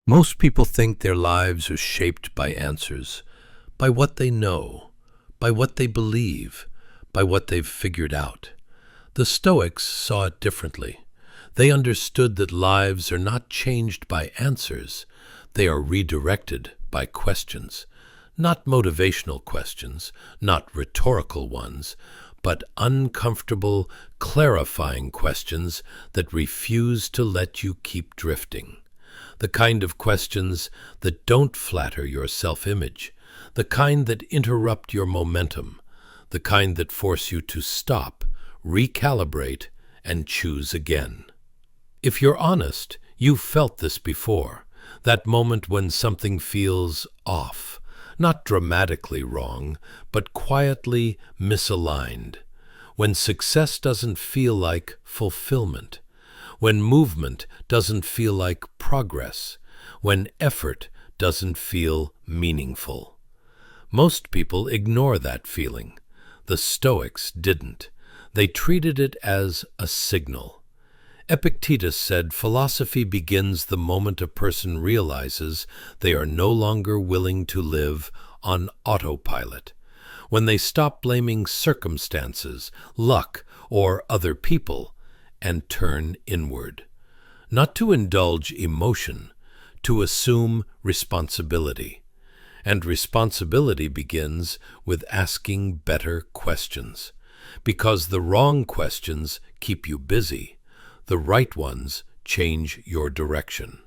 Most people think their lives are shaped by answers, by what they know, by what they believe, by what they've figured out. The Stoics saw it differently. They understood that lives are not changed by answers, they are redirected by questions. Not motivational questions, not rhetorical ones, but uncomfortable, clarifying questions that refuse to let you keep drifting. The kind of questions that don't flatter your self-image, the kind that interrupt your momentum, the kind that force you to stop, recalibrate, and choose again. If you're honest, you've felt this before, that moment when something feels off, not dramatically wrong, but quietly misaligned, when success doesn't feel like fulfillment, when movement doesn't feel like progress, when effort doesn't feel meaningful. Most people ignore that feeling. The Stoics didn't. They treated it as a signal. Epictetus said philosophy begins the moment a person realizes they are no longer willing to live on autopilot, when they stop blaming circumstances, luck, or other people, and turn inward. Not to indulge emotion, to assume responsibility. And responsibility begins with asking better questions, because the wrong questions keep you busy. The right ones change your direction.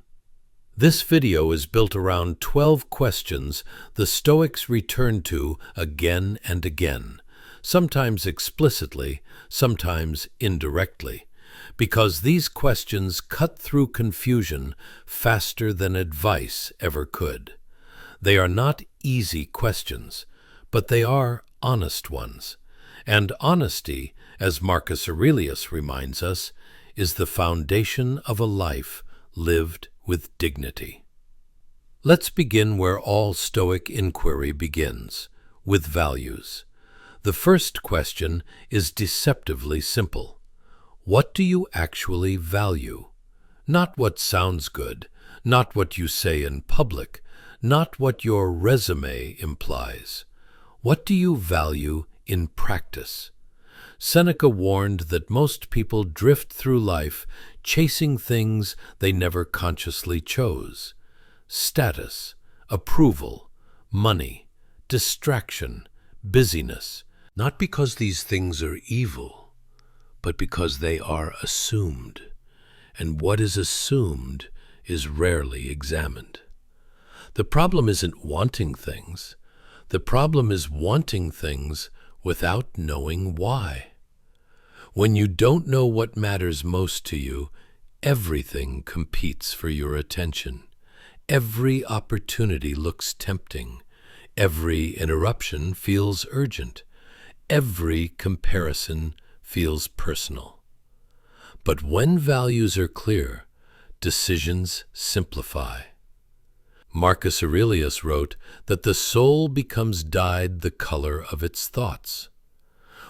This video is built around 12 questions the Stoics return to again and again, sometimes explicitly, sometimes indirectly, because these questions cut through confusion faster than advice ever could. They are not easy questions, but they are honest ones. And honesty, as Marcus Aurelius reminds us, is the foundation of a life lived with dignity. Let's begin where all Stoic inquiry begins, with values. The first question is deceptively simple. What do you actually value? Not what sounds good, not what you say in public, not what your resume implies. What do you value in practice? Seneca warned that most people drift through life chasing things they never consciously chose. Status, approval, money, distraction, busyness, not because these things are evil, but because they are assumed, and what is assumed is rarely examined. The problem isn't wanting things. The problem is wanting things without knowing why. When you don't know what matters most to you, everything competes for your attention. Every opportunity looks tempting. Every interruption feels urgent. Every comparison feels personal. But when values are clear, decisions simplify. Marcus Aurelius wrote that the soul becomes dyed the color of its thoughts.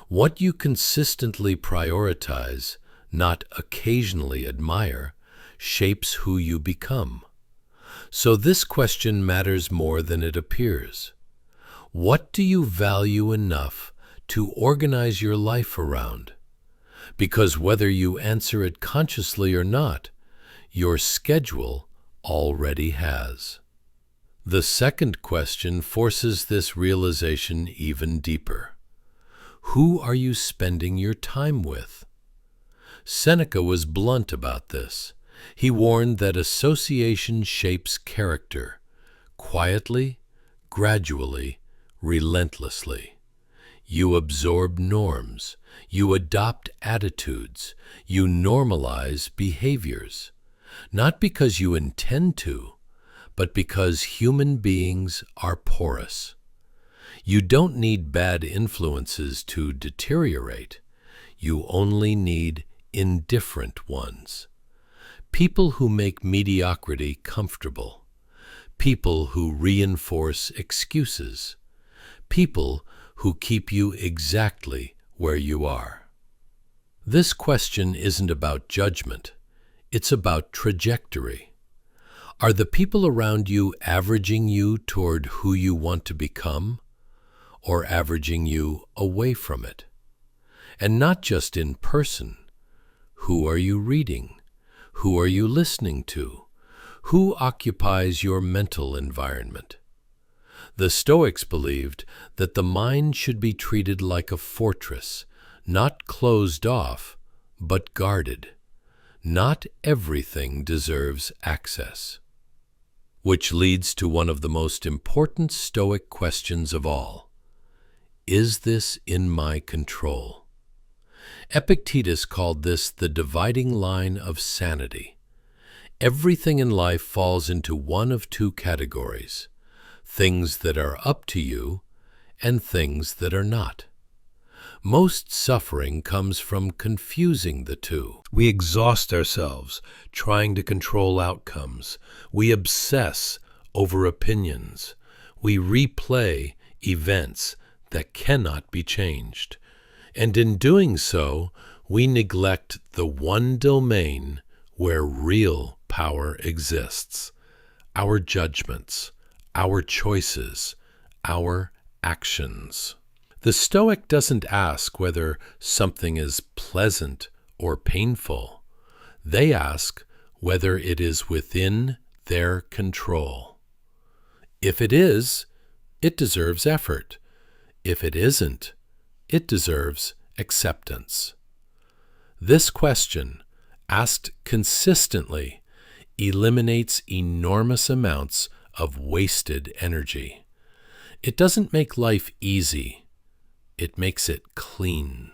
What you consistently prioritize, not occasionally admire, shapes who you become. So this question matters more than it appears. What do you value enough to organize your life around? Because whether you answer it consciously or not, your schedule already has. The second question forces this realization even deeper. Who are you spending your time with? Seneca was blunt about this. He warned that association shapes character, quietly, gradually, relentlessly. You absorb norms, you adopt attitudes, you normalize behaviors, not because you intend to, but because human beings are porous. You don't need bad influences to deteriorate. You only need indifferent ones. People who make mediocrity comfortable. People who reinforce excuses. People who keep you exactly where you are. This question isn't about judgment. It's about trajectory. Are the people around you averaging you toward who you want to become, or averaging you away from it? And not just in person. Who are you reading? Who are you listening to? Who occupies your mental environment? The Stoics believed that the mind should be treated like a fortress, not closed off, but guarded. Not everything deserves access. Which leads to one of the most important Stoic questions of all. Is this in my control? Epictetus called this the dividing line of sanity. Everything in life falls into one of two categories: things that are up to you and things that are not. Most suffering comes from confusing the two. We exhaust ourselves trying to control outcomes. We obsess over opinions. We replay events that cannot be changed. And in doing so, we neglect the one domain where real power exists: our judgments, our choices, our actions. The Stoic doesn't ask whether something is pleasant or painful. They ask whether it is within their control. If it is, it deserves effort. If it isn't, it deserves acceptance. This question, asked consistently, eliminates enormous amounts of wasted energy. It doesn't make life easy. It makes it clean.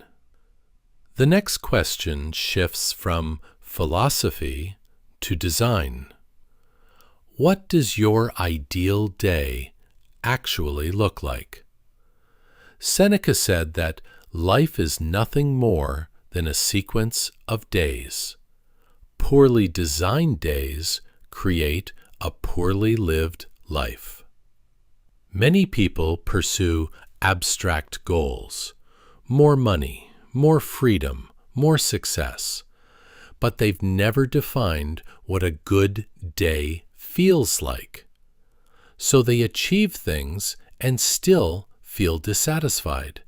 The next question shifts from philosophy to design. What does your ideal day actually look like? Seneca said that life is nothing more than a sequence of days. Poorly designed days create a poorly lived life. Many people pursue abstract goals: more money, more freedom, more success. But they've never defined what a good day feels like. So they achieve things and still feel dissatisfied,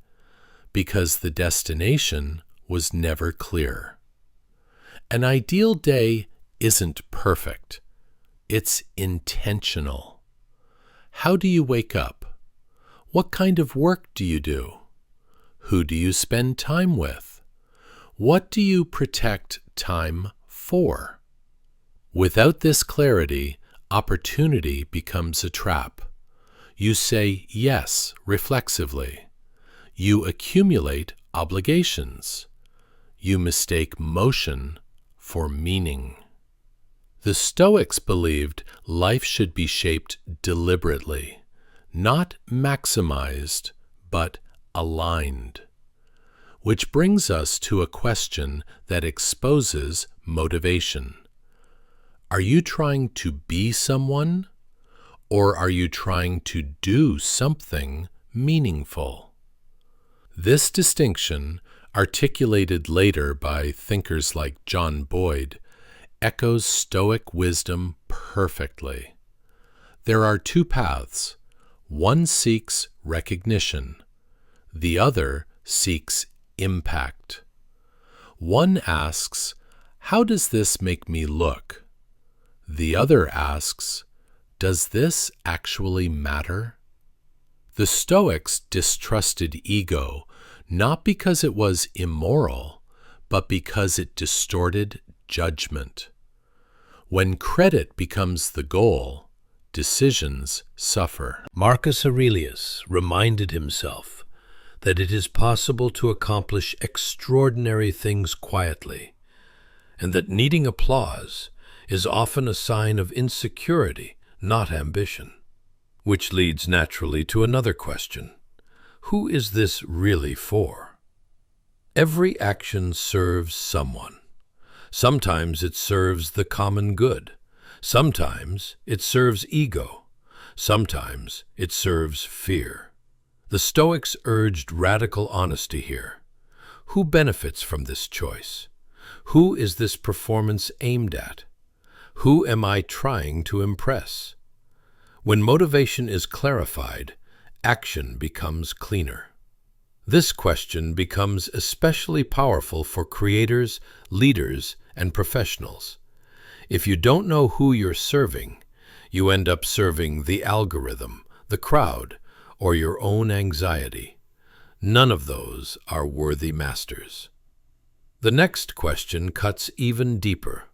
because the destination was never clear. An ideal day isn't perfect. It's intentional. How do you wake up? What kind of work do you do? Who do you spend time with? What do you protect time for? Without this clarity, opportunity becomes a trap. You say yes reflexively. You accumulate obligations. You mistake motion for meaning. The Stoics believed life should be shaped deliberately, not maximized, but aligned. Which brings us to a question that exposes motivation. Are you trying to be someone, or are you trying to do something meaningful? This distinction, articulated later by thinkers like John Boyd, echoes Stoic wisdom perfectly. There are two paths. One seeks recognition. The other seeks impact. One asks, how does this make me look? The other asks, does this actually matter? The Stoics distrusted ego, not because it was immoral, but because it distorted judgment. When credit becomes the goal, decisions suffer. Marcus Aurelius reminded himself that it is possible to accomplish extraordinary things quietly, and that needing applause is often a sign of insecurity, not ambition. Which leads naturally to another question. Who is this really for? Every action serves someone. Sometimes it serves the common good. Sometimes it serves ego. Sometimes it serves fear. The Stoics urged radical honesty here. Who benefits from this choice? Who is this performance aimed at? Who am I trying to impress? When motivation is clarified, action becomes cleaner. This question becomes especially powerful for creators, leaders, and professionals. If you don't know who you're serving, you end up serving the algorithm, the crowd, or your own anxiety. None of those are worthy masters. The next question cuts even deeper.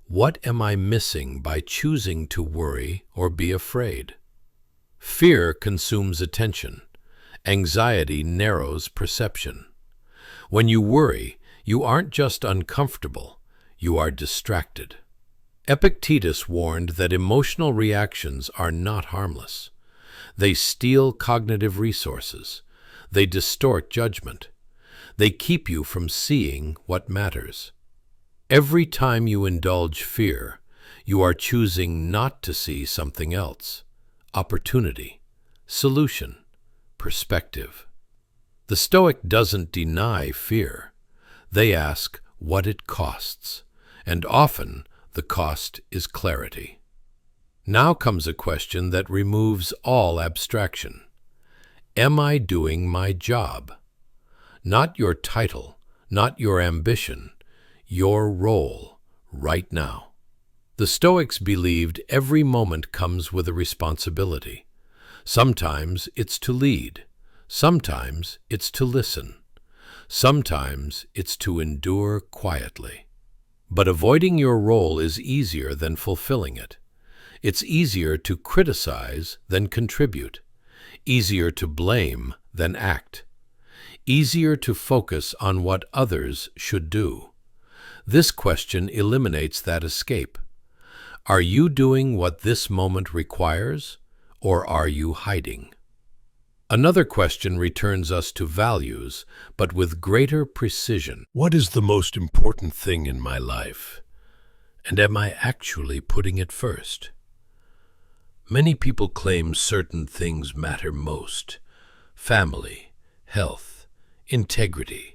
What am I missing by choosing to worry or be afraid? Fear consumes attention. Anxiety narrows perception. When you worry, you aren't just uncomfortable, you are distracted. Epictetus warned that emotional reactions are not harmless. They steal cognitive resources. They distort judgment. They keep you from seeing what matters. Every time you indulge fear, you are choosing not to see something else. Opportunity, solution, perspective. The Stoic doesn't deny fear. They ask what it costs, and often the cost is clarity. Now comes a question that removes all abstraction. Am I doing my job? Not your title, not your ambition, your role right now. The Stoics believed every moment comes with a responsibility. Sometimes it's to lead. Sometimes it's to listen. Sometimes it's to endure quietly. But avoiding your role is easier than fulfilling it. It's easier to criticize than contribute. Easier to blame than act. Easier to focus on what others should do. This question eliminates that escape. Are you doing what this moment requires, or are you hiding? Another question returns us to values, but with greater precision. What is the most important thing in my life? And am I actually putting it first? Many people claim certain things matter most: family, health, integrity.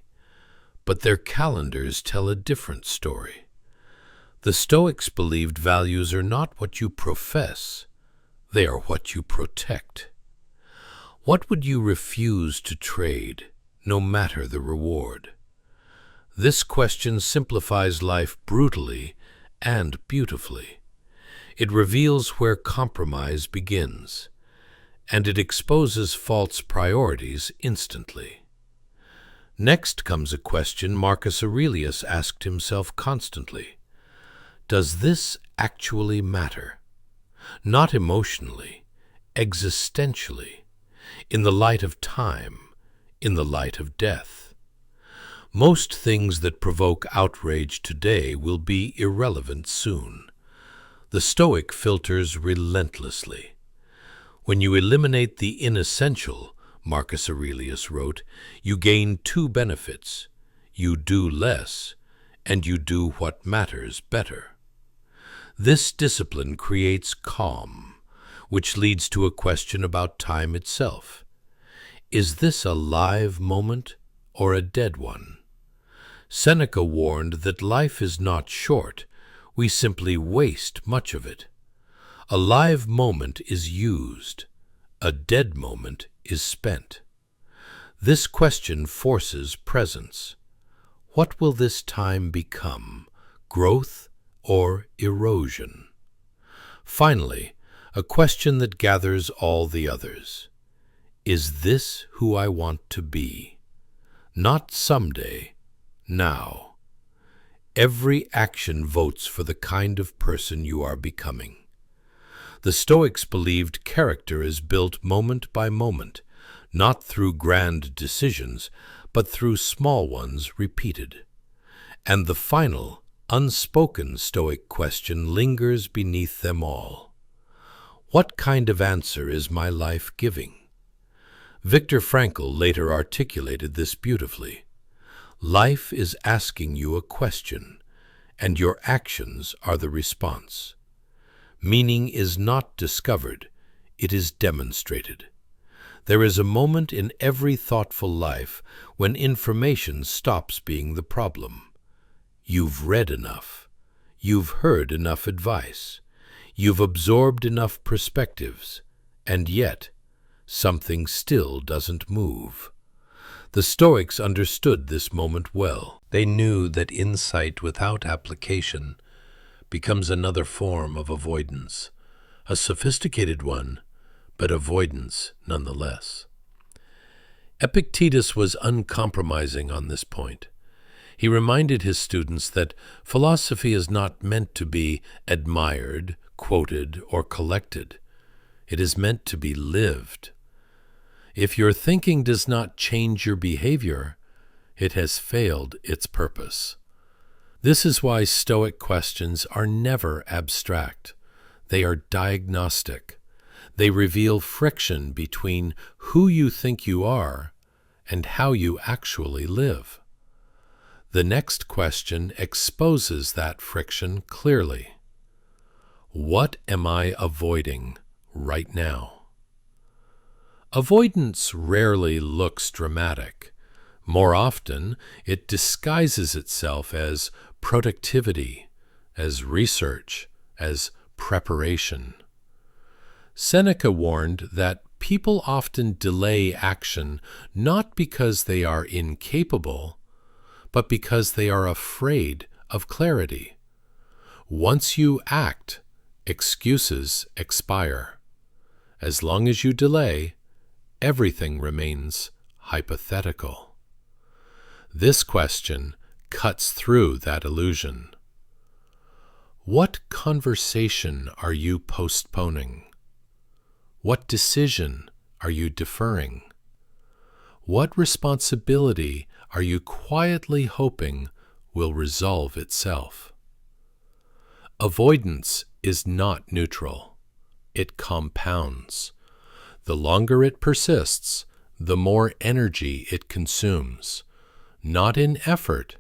But their calendars tell a different story. The Stoics believed values are not what you profess, they are what you protect. What would you refuse to trade, no matter the reward? This question simplifies life brutally and beautifully. It reveals where compromise begins, and it exposes false priorities instantly. Next comes a question Marcus Aurelius asked himself constantly. Does this actually matter? Not emotionally, existentially, in the light of time, in the light of death. Most things that provoke outrage today will be irrelevant soon. The Stoic filters relentlessly. When you eliminate the inessential, Marcus Aurelius wrote, you gain two benefits. You do less, and you do what matters better. This discipline creates calm, which leads to a question about time itself. Is this a live moment or a dead one? Seneca warned that life is not short, we simply waste much of it. A live moment is used, a dead moment is spent. This question forces presence. What will this time become, growth or erosion? Finally, a question that gathers all the others. Is this who I want to be? Not someday, now. Every action votes for the kind of person you are becoming. The Stoics believed character is built moment by moment, not through grand decisions, but through small ones repeated. And the final, unspoken Stoic question lingers beneath them all. What kind of answer is my life giving? Viktor Frankl later articulated this beautifully. Life is asking you a question, and your actions are the response. Meaning is not discovered, it is demonstrated. There is a moment in every thoughtful life when information stops being the problem. You've read enough. You've heard enough advice. You've absorbed enough perspectives, and yet something still doesn't move. The Stoics understood this moment well. They knew that insight without application becomes another form of avoidance, a sophisticated one, but avoidance nonetheless. Epictetus was uncompromising on this point. He reminded his students that philosophy is not meant to be admired, quoted, or collected. It is meant to be lived. If your thinking does not change your behavior, it has failed its purpose. This is why Stoic questions are never abstract. They are diagnostic. They reveal friction between who you think you are and how you actually live. The next question exposes that friction clearly. What am I avoiding right now? Avoidance rarely looks dramatic. More often, it disguises itself as productivity, as research, as preparation. Seneca warned that people often delay action not because they are incapable, but because they are afraid of clarity. Once you act, excuses expire. As long as you delay, everything remains hypothetical. This question cuts through that illusion. What conversation are you postponing? What decision are you deferring? What responsibility are you quietly hoping will resolve itself? Avoidance is not neutral. It compounds. The longer it persists, the more energy it consumes, not in effort,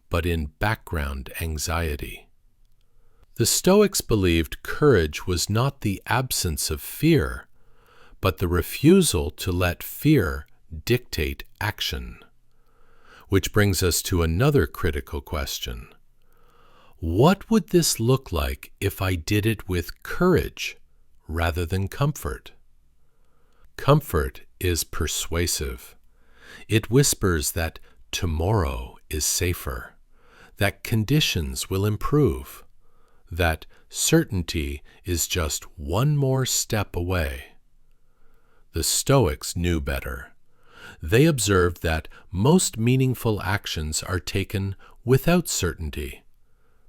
but in background anxiety. The Stoics believed courage was not the absence of fear, but the refusal to let fear dictate action. Which brings us to another critical question. What would this look like if I did it with courage rather than comfort? Comfort is persuasive. It whispers that tomorrow is safer, that conditions will improve, that certainty is just one more step away. The Stoics knew better. They observed that most meaningful actions are taken without certainty,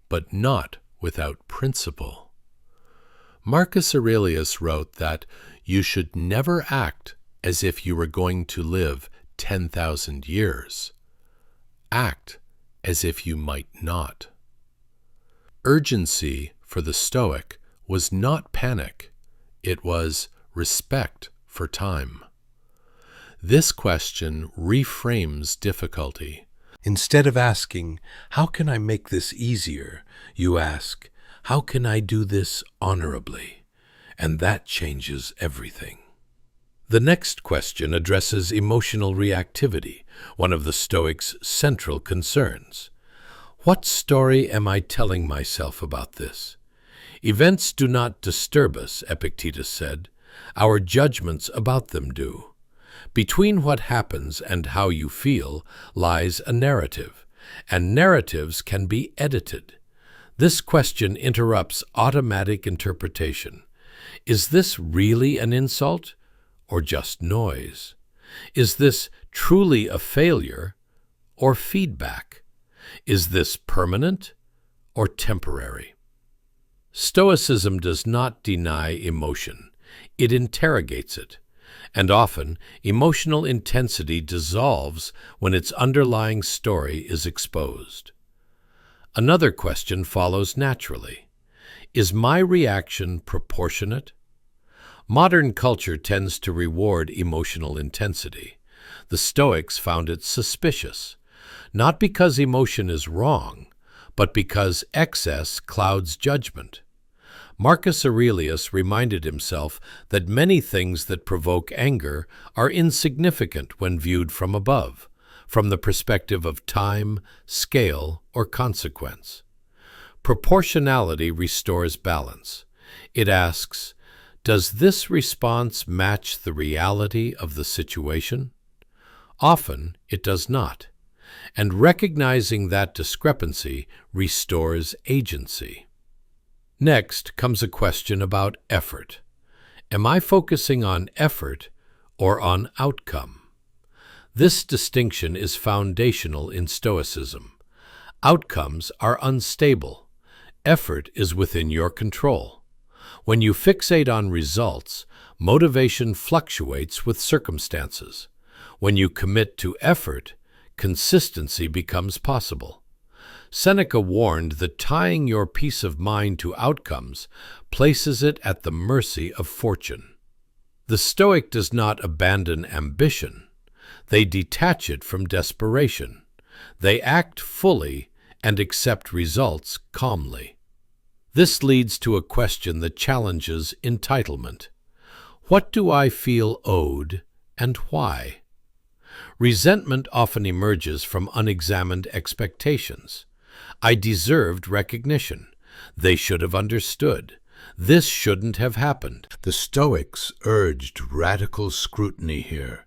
but not without principle. Marcus Aurelius wrote that you should never act as if you were going to live 10,000 years. Act as if you might not. Urgency for the Stoic was not panic. It was respect for time. This question reframes difficulty. Instead of asking, how can I make this easier, you ask, how can I do this honorably? And that changes everything. The next question addresses emotional reactivity, one of the Stoics' central concerns. What story am I telling myself about this? Events do not disturb us, Epictetus said. Our judgments about them do. Between what happens and how you feel lies a narrative, and narratives can be edited. This question interrupts automatic interpretation. Is this really an insult, or just noise? Is this truly a failure, or feedback? Is this permanent, or temporary? Stoicism does not deny emotion. It interrogates it. And often, emotional intensity dissolves when its underlying story is exposed. Another question follows naturally. Is my reaction proportionate? Modern culture tends to reward emotional intensity. The Stoics found it suspicious, not because emotion is wrong, but because excess clouds judgment. Marcus Aurelius reminded himself that many things that provoke anger are insignificant when viewed from above, from the perspective of time, scale, or consequence. Proportionality restores balance. It asks, does this response match the reality of the situation? Often it does not, and recognizing that discrepancy restores agency. Next comes a question about effort. Am I focusing on effort or on outcome? This distinction is foundational in Stoicism. Outcomes are unstable. Effort is within your control. When you fixate on results, motivation fluctuates with circumstances. When you commit to effort, consistency becomes possible. Seneca warned that tying your peace of mind to outcomes places it at the mercy of fortune. The Stoic does not abandon ambition. They detach it from desperation. They act fully and accept results calmly. This leads to a question that challenges entitlement. What do I feel owed, and why? Resentment often emerges from unexamined expectations. I deserved recognition. They should have understood. This shouldn't have happened. The Stoics urged radical scrutiny here.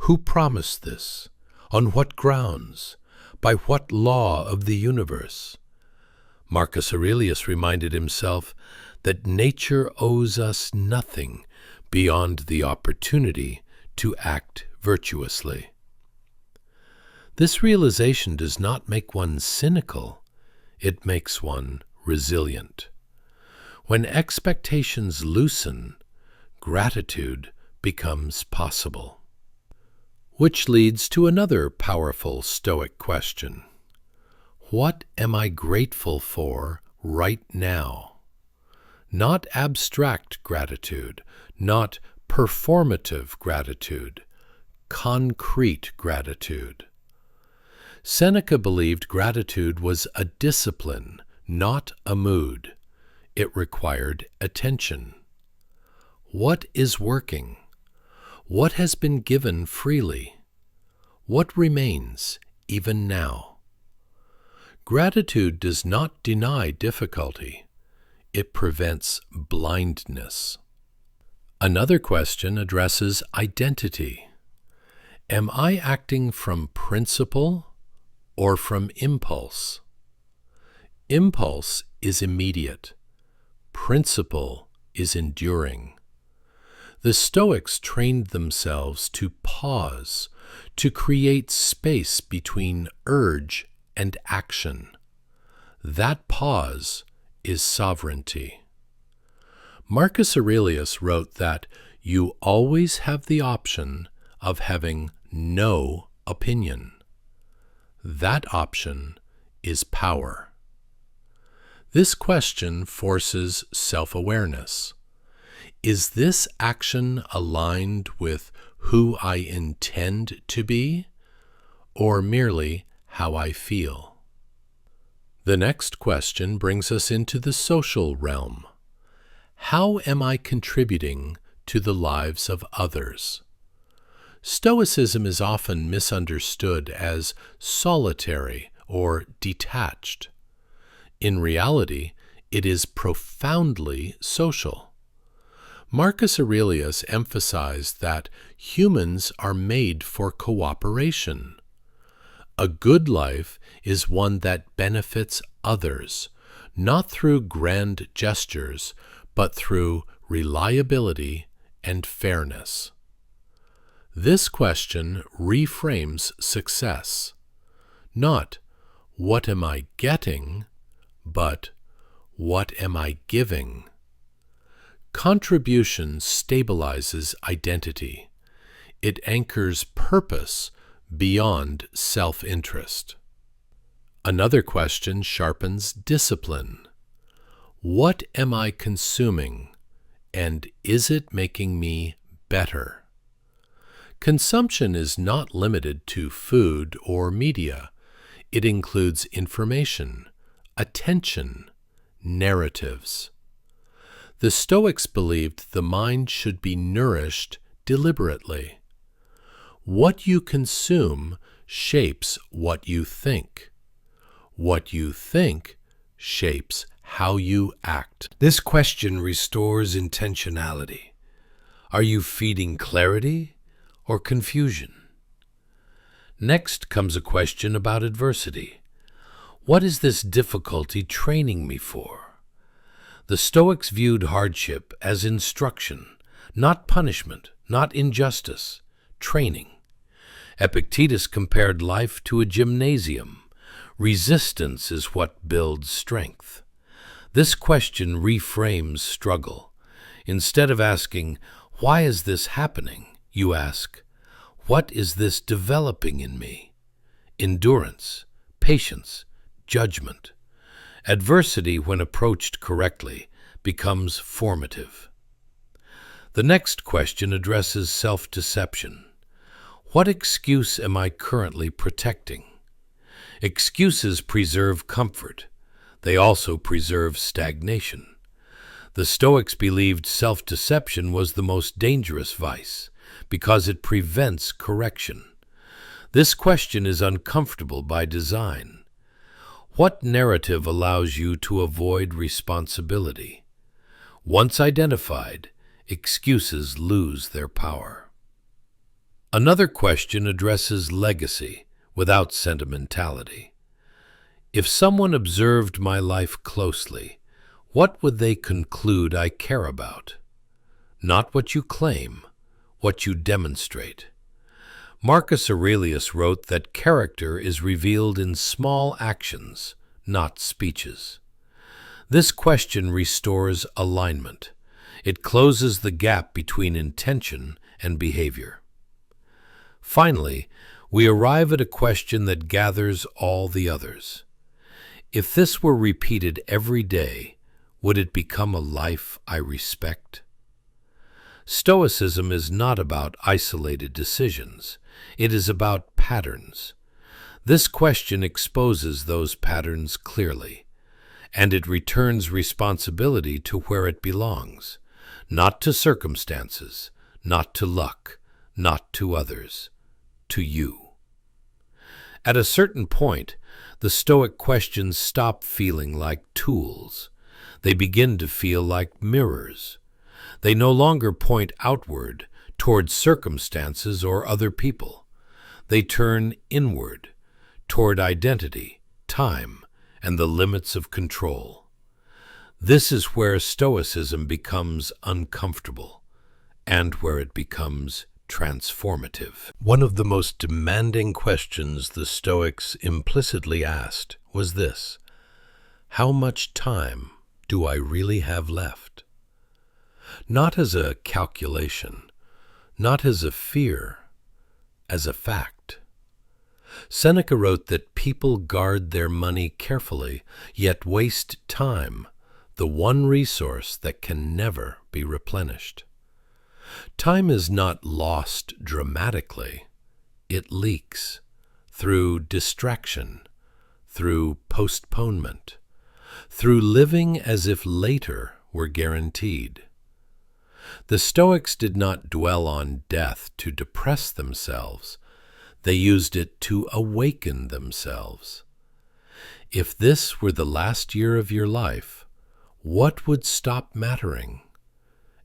Who promised this? On what grounds? By what law of the universe? Marcus Aurelius reminded himself that nature owes us nothing beyond the opportunity to act virtuously. This realization does not make one cynical, it makes one resilient. When expectations loosen, gratitude becomes possible. Which leads to another powerful Stoic question. What am I grateful for right now? Not abstract gratitude, not performative gratitude, concrete gratitude. Seneca believed gratitude was a discipline, not a mood. It required attention. What is working? What has been given freely? What remains even now? Gratitude does not deny difficulty. It prevents blindness. Another question addresses identity. Am I acting from principle or from impulse? Impulse is immediate. Principle is enduring. The Stoics trained themselves to pause, to create space between urge and action. That pause is sovereignty. Marcus Aurelius wrote that you always have the option of having no opinion. That option is power. This question forces self-awareness. Is this action aligned with who I intend to be, or merely how I feel? The next question brings us into the social realm. How am I contributing to the lives of others? Stoicism is often misunderstood as solitary or detached. In reality, it is profoundly social. Marcus Aurelius emphasized that humans are made for cooperation. A good life is one that benefits others, not through grand gestures, but through reliability and fairness. This question reframes success. Not, what am I getting, but what am I giving? Contribution stabilizes identity. It anchors purpose beyond self-interest. Another question sharpens discipline. What am I consuming, and is it making me better? Consumption is not limited to food or media. It includes information, attention, narratives. The Stoics believed the mind should be nourished deliberately. What you consume shapes what you think. What you think shapes how you act. This question restores intentionality. Are you feeding clarity or confusion? Next comes a question about adversity. What is this difficulty training me for? The Stoics viewed hardship as instruction, not punishment, not injustice, training. Epictetus compared life to a gymnasium. Resistance is what builds strength. This question reframes struggle. Instead of asking, "Why is this happening?" you ask, "What is this developing in me?" Endurance, patience, judgment. Adversity, when approached correctly, becomes formative. The next question addresses self-deception. What excuse am I currently protecting? Excuses preserve comfort. They also preserve stagnation. The Stoics believed self-deception was the most dangerous vice because it prevents correction. This question is uncomfortable by design. What narrative allows you to avoid responsibility? Once identified, excuses lose their power. Another question addresses legacy without sentimentality. If someone observed my life closely, what would they conclude I care about? Not what you claim, what you demonstrate. Marcus Aurelius wrote that character is revealed in small actions, not speeches. This question restores alignment. It closes the gap between intention and behavior. Finally, we arrive at a question that gathers all the others. If this were repeated every day, would it become a life I respect? Stoicism is not about isolated decisions. It is about patterns. This question exposes those patterns clearly, and it returns responsibility to where it belongs, not to circumstances, not to luck, not to others, to you. At a certain point, the Stoic questions stop feeling like tools. They begin to feel like mirrors. They no longer point outward toward circumstances or other people. They turn inward toward identity, time, and the limits of control. This is where Stoicism becomes uncomfortable and where it becomes transformative. One of the most demanding questions the Stoics implicitly asked was this: how much time do I really have left? Not as a calculation, not as a fear, as a fact. Seneca wrote that people guard their money carefully, yet waste time, the one resource that can never be replenished. Time is not lost dramatically. It leaks through distraction, through postponement, through living as if later were guaranteed. The Stoics did not dwell on death to depress themselves. They used it to awaken themselves. If this were the last year of your life, what would stop mattering?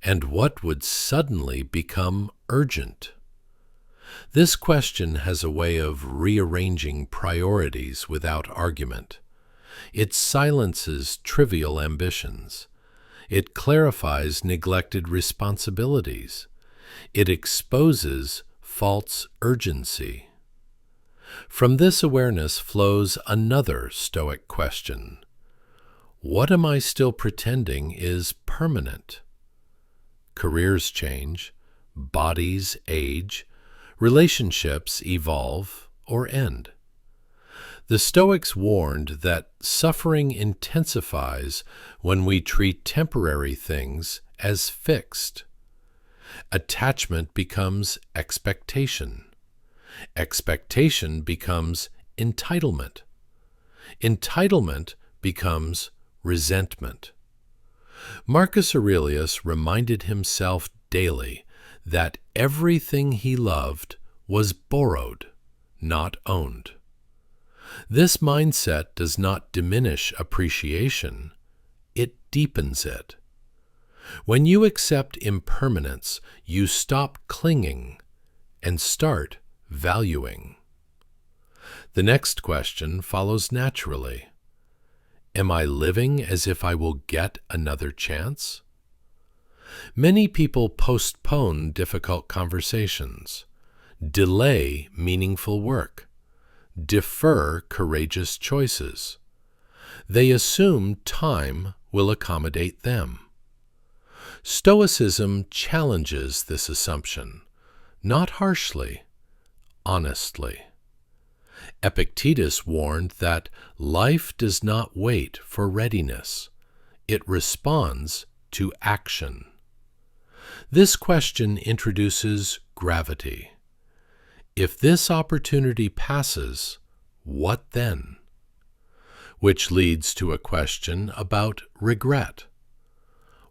And what would suddenly become urgent? This question has a way of rearranging priorities without argument. It silences trivial ambitions. It clarifies neglected responsibilities. It exposes false urgency. From this awareness flows another Stoic question. What am I still pretending is permanent? Careers change, bodies age, relationships evolve or end. The Stoics warned that suffering intensifies when we treat temporary things as fixed. Attachment becomes expectation. Expectation becomes entitlement. Entitlement becomes resentment. Marcus Aurelius reminded himself daily that everything he loved was borrowed, not owned. This mindset does not diminish appreciation, it deepens it. When you accept impermanence, you stop clinging and start valuing. The next question follows naturally. Am I living as if I will get another chance? Many people postpone difficult conversations, delay meaningful work, defer courageous choices. They assume time will accommodate them. Stoicism challenges this assumption, not harshly, honestly. Epictetus warned that life does not wait for readiness. It responds to action. This question introduces gravity. If this opportunity passes, what then? Which leads to a question about regret.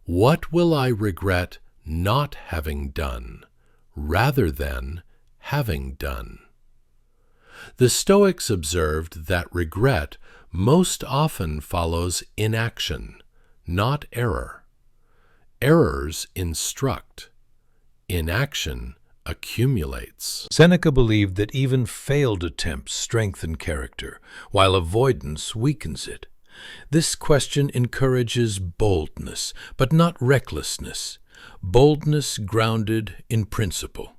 What will I regret not having done, rather than having done? The Stoics observed that regret most often follows inaction, not error. Errors instruct. Inaction accumulates. Seneca believed that even failed attempts strengthen character, while avoidance weakens it. This question encourages boldness, but not recklessness, boldness grounded in principle.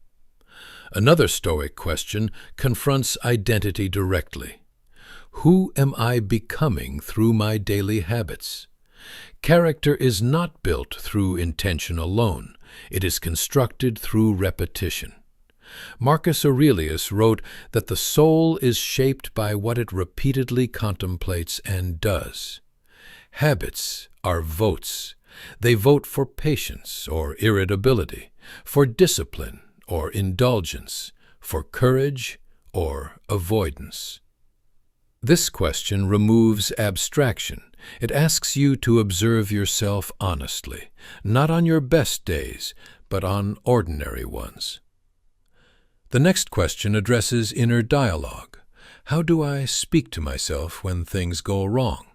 Another Stoic question confronts identity directly. Who am I becoming through my daily habits? Character is not built through intention alone. It is constructed through repetition. Marcus Aurelius wrote that the soul is shaped by what it repeatedly contemplates and does. Habits are votes. They vote for patience or irritability, for discipline or indulgence, for courage or avoidance. This question removes abstraction. It asks you to observe yourself honestly, not on your best days, but on ordinary ones. The next question addresses inner dialogue. How do I speak to myself when things go wrong?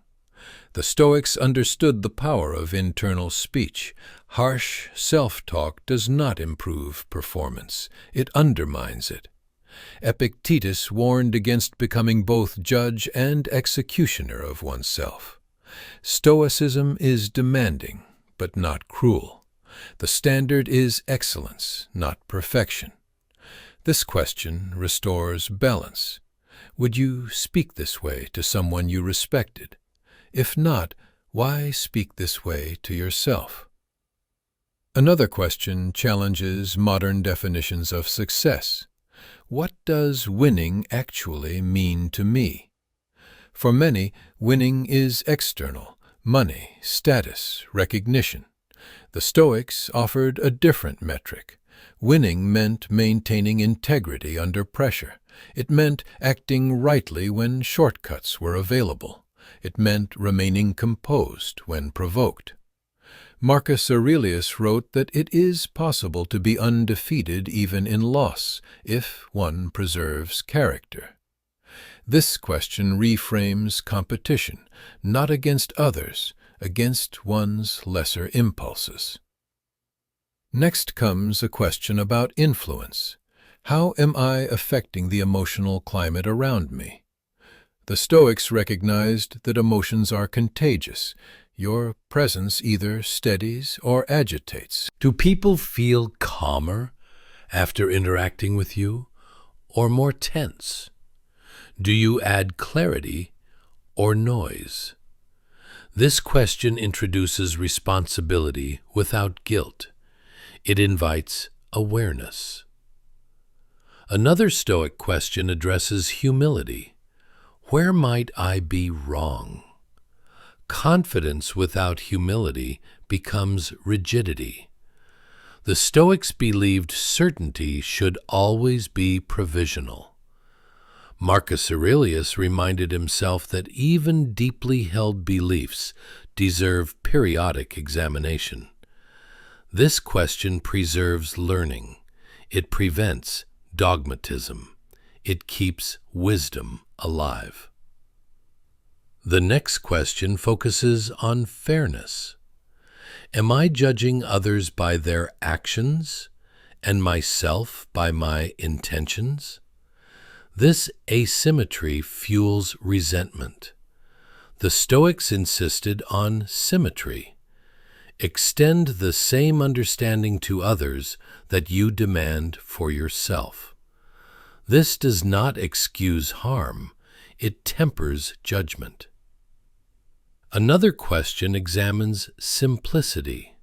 The Stoics understood the power of internal speech. Harsh self-talk does not improve performance. It undermines it. Epictetus warned against becoming both judge and executioner of oneself. Stoicism is demanding, but not cruel. The standard is excellence, not perfection. This question restores balance. Would you speak this way to someone you respected? If not, why speak this way to yourself? Another question challenges modern definitions of success. What does winning actually mean to me? For many, winning is external: money, status, recognition. The Stoics offered a different metric. Winning meant maintaining integrity under pressure. It meant acting rightly when shortcuts were available. It meant remaining composed when provoked. Marcus Aurelius wrote that it is possible to be undefeated even in loss, if one preserves character. This question reframes competition, not against others, against one's lesser impulses. Next comes a question about influence. How am I affecting the emotional climate around me? The Stoics recognized that emotions are contagious. Your presence either steadies or agitates. Do people feel calmer after interacting with you, or more tense? Do you add clarity or noise? This question introduces responsibility without guilt. It invites awareness. Another Stoic question addresses humility. Where might I be wrong? Confidence without humility becomes rigidity. The Stoics believed certainty should always be provisional. Marcus Aurelius reminded himself that even deeply held beliefs deserve periodic examination. This question preserves learning. It prevents dogmatism. It keeps wisdom alive. The next question focuses on fairness. Am I judging others by their actions and myself by my intentions? This asymmetry fuels resentment. The Stoics insisted on symmetry. Extend the same understanding to others that you demand for yourself. This does not excuse harm, it tempers judgment. Another question examines simplicity.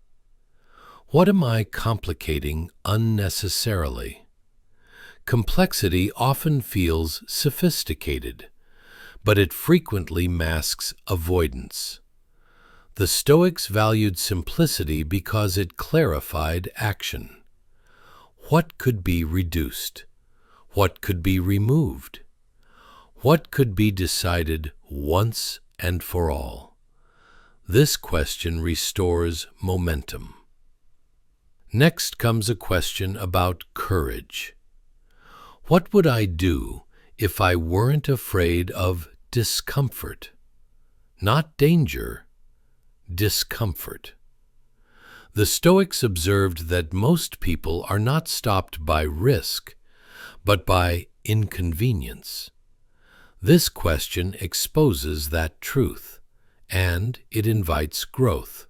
What am I complicating unnecessarily? Complexity often feels sophisticated, but it frequently masks avoidance. The Stoics valued simplicity because it clarified action. What could be reduced? What could be removed? What could be decided once and for all? This question restores momentum. Next comes a question about courage. What would I do if I weren't afraid of discomfort? Not danger, discomfort. The Stoics observed that most people are not stopped by risk, but by inconvenience. This question exposes that truth, and it invites growth.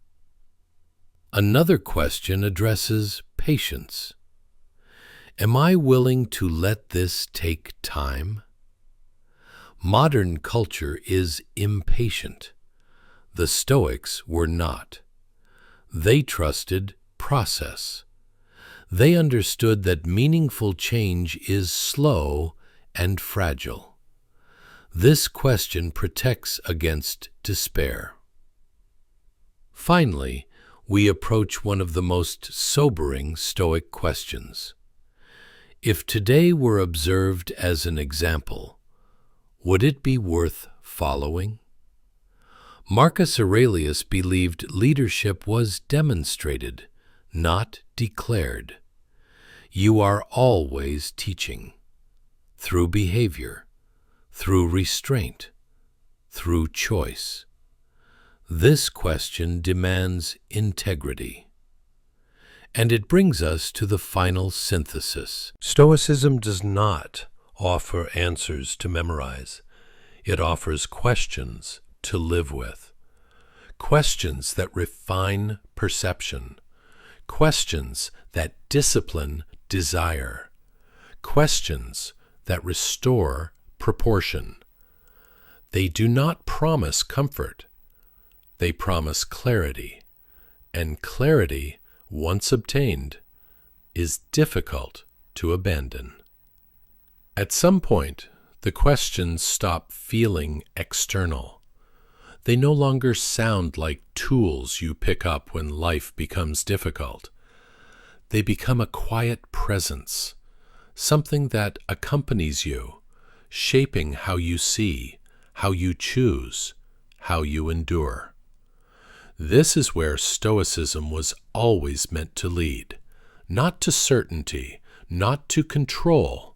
Another question addresses patience. Am I willing to let this take time? Modern culture is impatient. The Stoics were not. They trusted process. They understood that meaningful change is slow and fragile. This question protects against despair. Finally, we approach one of the most sobering Stoic questions. If today were observed as an example, would it be worth following? Marcus Aurelius believed leadership was demonstrated, not declared. You are always teaching, through behavior, through restraint, through choice. This question demands integrity. And it brings us to the final synthesis. Stoicism does not offer answers to memorize. It offers questions to live with. Questions that refine perception. Questions that discipline desire. Questions that restore proportion. They do not promise comfort. They promise clarity. And clarity, once obtained, is difficult to abandon. At some point, the questions stop feeling external. They no longer sound like tools you pick up when life becomes difficult. They become a quiet presence, something that accompanies you, shaping how you see, how you choose, how you endure. This is where Stoicism was always meant to lead, not to certainty, not to control,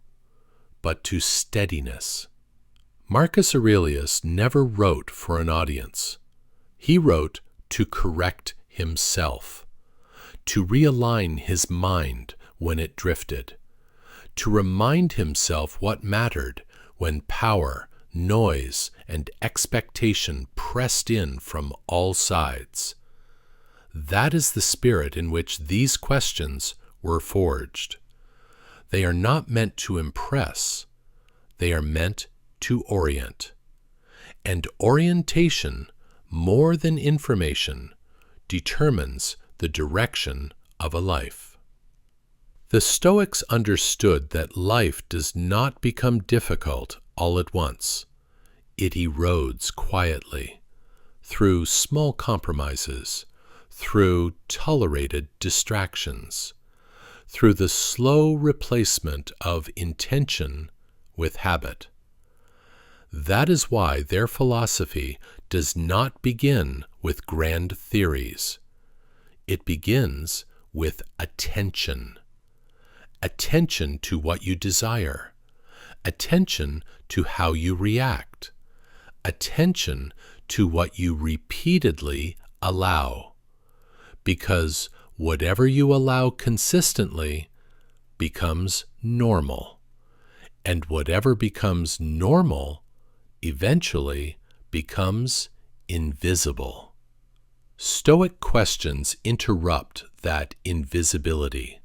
but to steadiness. Marcus Aurelius never wrote for an audience. He wrote to correct himself, to realign his mind when it drifted, to remind himself what mattered when power, noise, and expectation pressed in from all sides. That is the spirit in which these questions were forged. They are not meant to impress. They are meant to orient. And orientation, more than information, determines the direction of a life. The Stoics understood that life does not become difficult all at once. It erodes quietly, through small compromises, through tolerated distractions, through the slow replacement of intention with habit. That is why their philosophy does not begin with grand theories. It begins with attention. Attention to what you desire. Attention to how you react. attention to what you repeatedly allow, because whatever you allow consistently becomes normal, and whatever becomes normal eventually becomes invisible. Stoic questions interrupt that invisibility.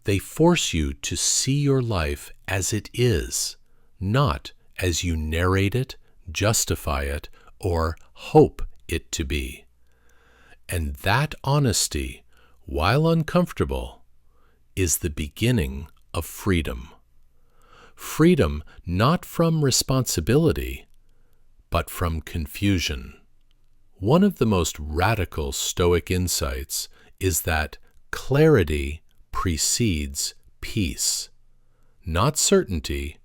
They force you to see your life as it is, not as you narrate it, justify it, or hope it to be. And that honesty, while uncomfortable, is the beginning of freedom. Freedom not from responsibility, but from confusion. One of the most radical Stoic insights is that clarity precedes peace. Not certainty,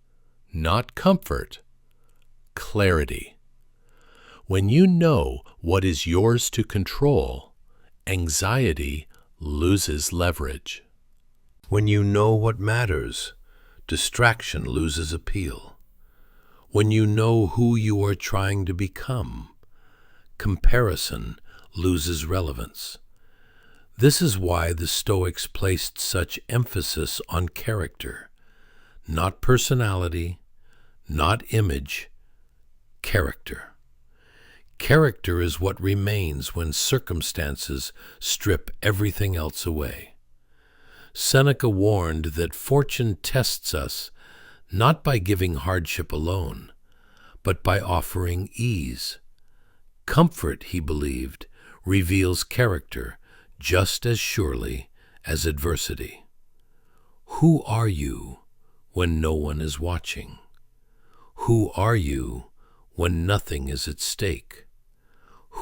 not comfort, clarity. When you know what is yours to control, anxiety loses leverage. When you know what matters, distraction loses appeal. When you know who you are trying to become, comparison loses relevance. This is why the Stoics placed such emphasis on character, not personality, not image, character. Character is what remains when circumstances strip everything else away. Seneca warned that fortune tests us not by giving hardship alone, but by offering ease. Comfort, he believed, reveals character just as surely as adversity. Who are you when no one is watching? Who are you when nothing is at stake?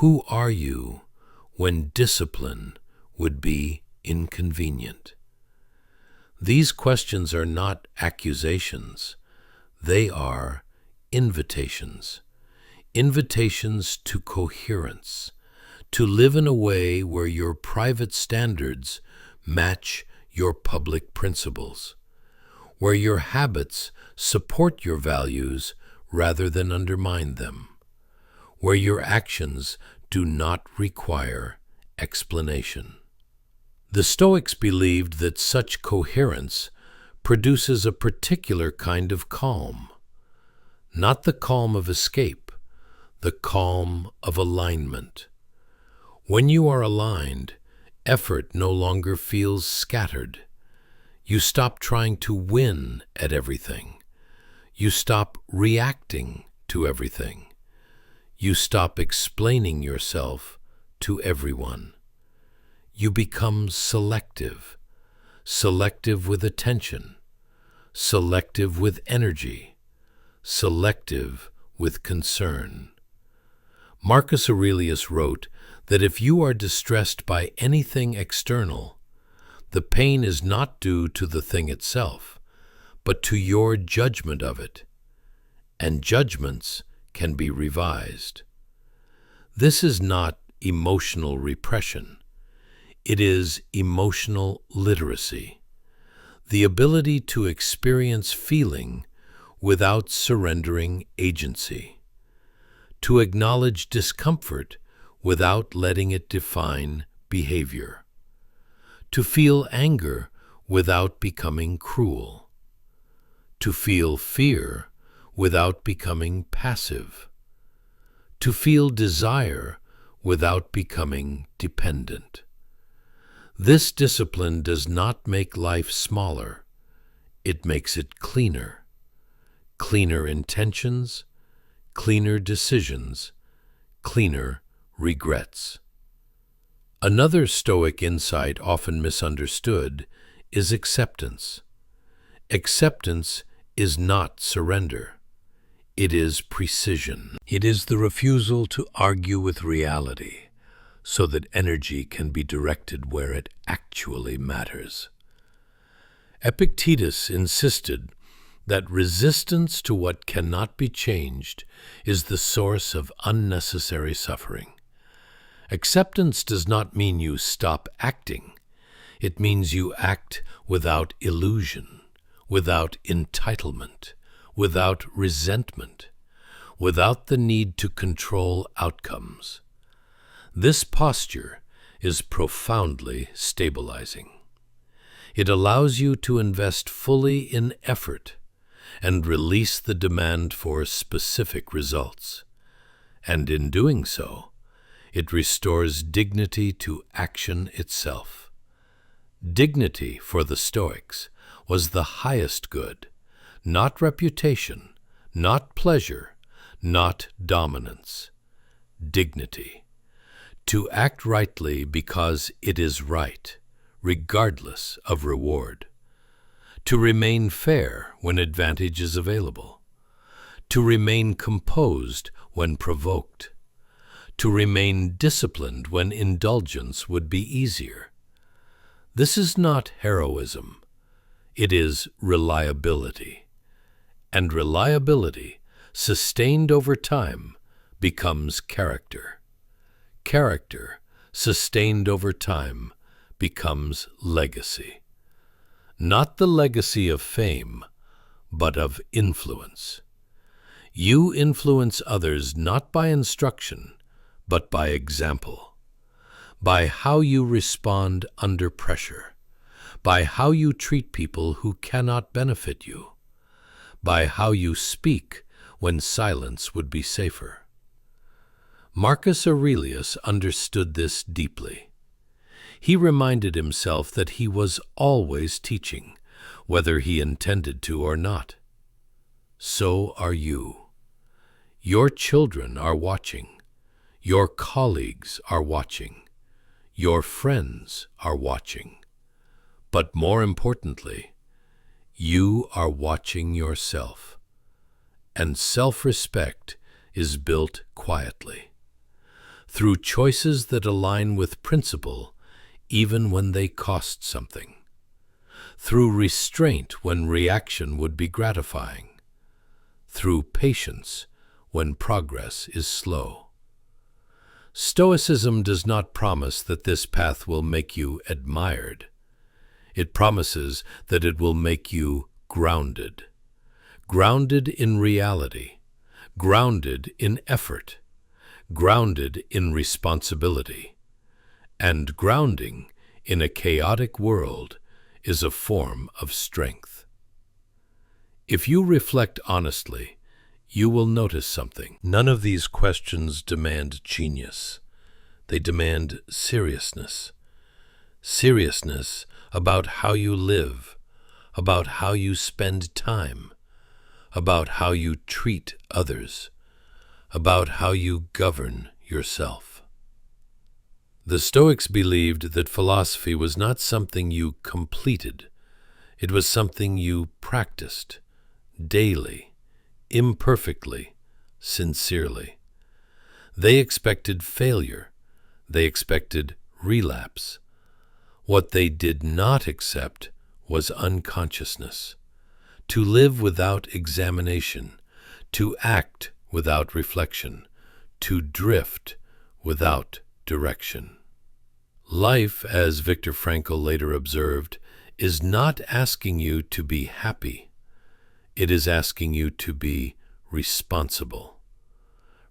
Who are you when discipline would be inconvenient? These questions are not accusations. They are invitations. Invitations to coherence, to live in a way where your private standards match your public principles, where your habits support your values rather than undermine them, where your actions do not require explanation. The Stoics believed that such coherence produces a particular kind of calm, not the calm of escape, the calm of alignment. When you are aligned, effort no longer feels scattered. You stop trying to win at everything. You stop reacting to everything. You stop explaining yourself to everyone. You become selective, selective with attention, selective with energy, selective with concern. Marcus Aurelius wrote that if you are distressed by anything external, the pain is not due to the thing itself, but to your judgment of it, and judgments can be revised. This is not emotional repression. It is emotional literacy, the ability to experience feeling without surrendering agency, to acknowledge discomfort without letting it define behavior, to feel anger without becoming cruel, to feel fear without becoming passive, to feel desire without becoming dependent. This discipline does not make life smaller, it makes it cleaner. Cleaner intentions, cleaner decisions, cleaner regrets. Another Stoic insight often misunderstood is acceptance. Acceptance is not surrender. It is precision. It is the refusal to argue with reality so that energy can be directed where it actually matters. Epictetus insisted that resistance to what cannot be changed is the source of unnecessary suffering. Acceptance does not mean you stop acting. It means you act without illusion, without entitlement, without resentment, without the need to control outcomes. This posture is profoundly stabilizing. It allows you to invest fully in effort and release the demand for specific results. And in doing so, it restores dignity to action itself. Dignity for the Stoics was the highest good, not reputation, not pleasure, not dominance. Dignity. To act rightly because it is right, regardless of reward. To remain fair when advantage is available. To remain composed when provoked. To remain disciplined when indulgence would be easier. This is not heroism. It is reliability. And reliability, sustained over time, becomes character. Character, sustained over time, becomes legacy. Not the legacy of fame, but of influence. You influence others not by instruction, but by example. By how you respond under pressure. By how you treat people who cannot benefit you. By how you speak when silence would be safer. Marcus Aurelius understood this deeply. He reminded himself that he was always teaching, whether he intended to or not. So are you. Your children are watching. Your colleagues are watching. Your friends are watching. But more importantly, you are watching yourself. And self-respect is built quietly, through choices that align with principle even when they cost something, through restraint when reaction would be gratifying, through patience when progress is slow. Stoicism does not promise that this path will make you admired. It promises that it will make you grounded. Grounded in reality, grounded in effort, grounded in responsibility. And grounding in a chaotic world is a form of strength. If you reflect honestly, you will notice something. None of these questions demand genius. They demand seriousness. Seriousness about how you live, about how you spend time, about how you treat others, about how you govern yourself. The Stoics believed that philosophy was not something you completed. It was something you practiced, daily, imperfectly, sincerely. They expected failure. They expected relapse. What they did not accept was unconsciousness. To live without examination, to act without reflection, to drift without direction. Life, as Viktor Frankl later observed, is not asking you to be happy. It is asking you to be responsible.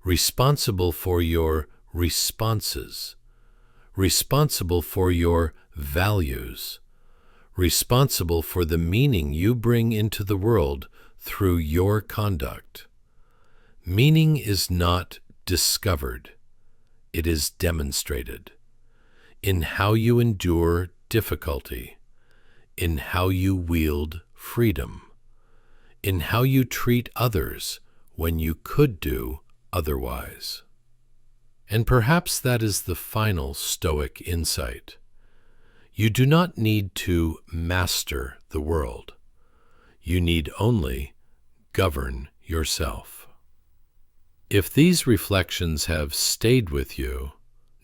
Responsible for your responses. Responsible for your values. Responsible for the meaning you bring into the world through your conduct. Meaning is not discovered. It is demonstrated in how you endure difficulty, in how you wield freedom, in how you treat others when you could do otherwise. And perhaps that is the final Stoic insight. You do not need to master the world. You need only govern yourself. If these reflections have stayed with you,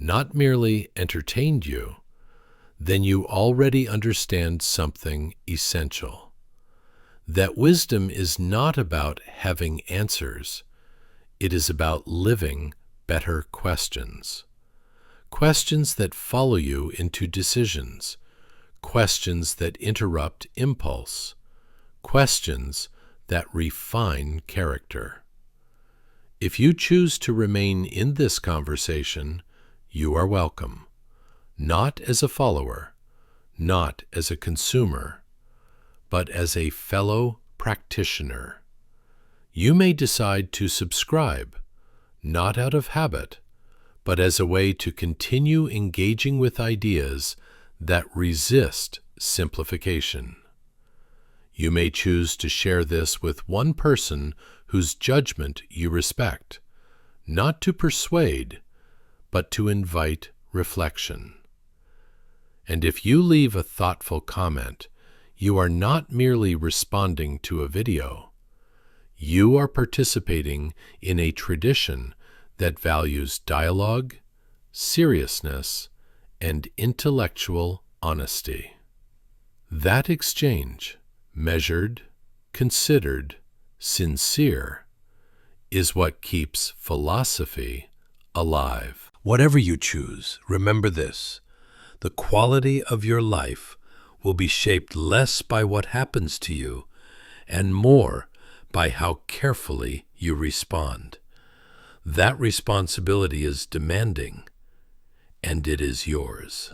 not merely entertained you, then you already understand something essential. That wisdom is not about having answers. It is about living better questions. Questions that follow you into decisions. Questions that interrupt impulse. Questions that refine character. If you choose to remain in this conversation, you are welcome, not as a follower, not as a consumer, but as a fellow practitioner. You may decide to subscribe, not out of habit, but as a way to continue engaging with ideas that resist simplification. You may choose to share this with one person whose judgment you respect, not to persuade, but to invite reflection. And if you leave a thoughtful comment, you are not merely responding to a video. You are participating in a tradition that values dialogue, seriousness, and intellectual honesty. That exchange, measured, considered, sincere, is what keeps philosophy alive. Whatever you choose, remember this: the quality of your life will be shaped less by what happens to you and more by how carefully you respond. That responsibility is demanding, and it is yours.